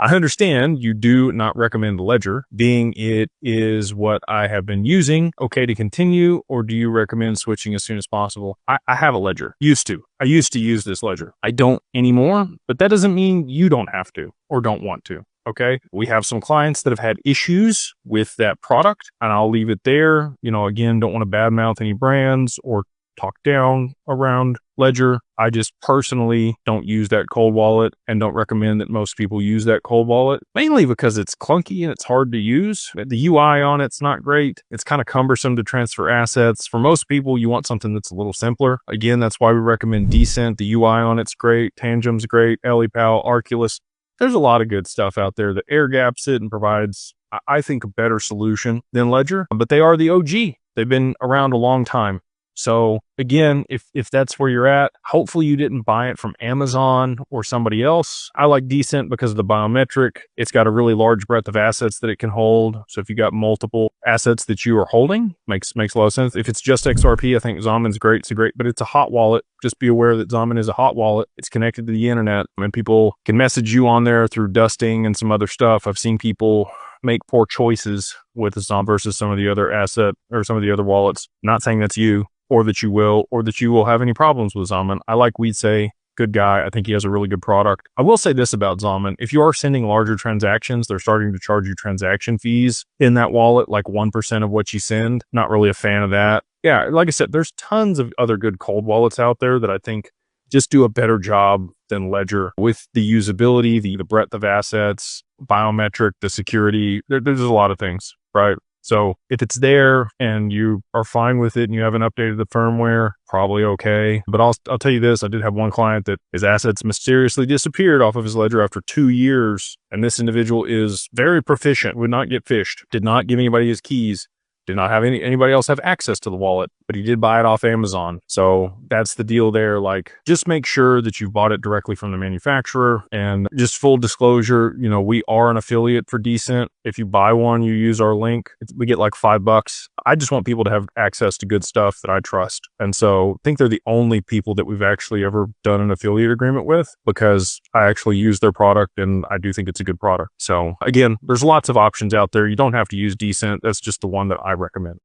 I understand you do not recommend Ledger, being it is what I have been using. Okay to continue, or do you recommend switching as soon as possible? I have a Ledger. I used to use this Ledger. I don't anymore, but that doesn't mean you don't have to or don't want to. Okay. We have some clients that have had issues with that product, and I'll leave it there. Again, don't want to badmouth any brands or talk down around Ledger. I just personally don't use that cold wallet and don't recommend that most people use that cold wallet, mainly because it's clunky and it's hard to use. The UI on it's not great. It's kind of cumbersome to transfer assets. For most people, you want something that's a little simpler. Again, that's why we recommend Decent. The UI on it's great. Tangent's great. EliPal, Arculus. There's a lot of good stuff out there that air gaps it and provides, I think, a better solution than Ledger, but they are the OG. They've been around a long time. So again, if that's where you're at, hopefully you didn't buy it from Amazon or somebody else. I like Decent because of the biometric. It's got a really large breadth of assets that it can hold. So if you got multiple assets that you are holding, makes a lot of sense. If it's just XRP, I think Zomin's great. But it's a hot wallet. Just be aware that Zomin is a hot wallet. It's connected to the internet, and people can message you on there through dusting and some other stuff. I've seen people make poor choices with Zomin versus some of the other asset or some of the other wallets. Not saying that's you, or that you will have any problems with Zomin. I like Weedsay, good guy. I think he has a really good product. I will say this about Zomin. If you are sending larger transactions, they're starting to charge you transaction fees in that wallet, like 1% of what you send. Not really a fan of that. Yeah, like I said, there's tons of other good cold wallets out there that I think just do a better job than Ledger with the usability, the breadth of assets, biometric, the security. There's a lot of things, right? So if it's there and you are fine with it and you haven't updated the firmware, probably okay. But I'll tell you this, I did have one client that his assets mysteriously disappeared off of his Ledger after 2 years. And this individual is very proficient, would not get phished, did not give anybody his keys, did not have anybody else have access to the wallet, but he did buy it off Amazon. So that's the deal there. Like, just make sure that you bought it directly from the manufacturer. And just full disclosure, we are an affiliate for Decent. If you buy one, you use our link, we get like $5. I just want people to have access to good stuff that I trust. And so I think they're the only people that we've actually ever done an affiliate agreement with, because I actually use their product and I do think it's a good product. So again, there's lots of options out there. You don't have to use Decent. That's just the one that I recommend.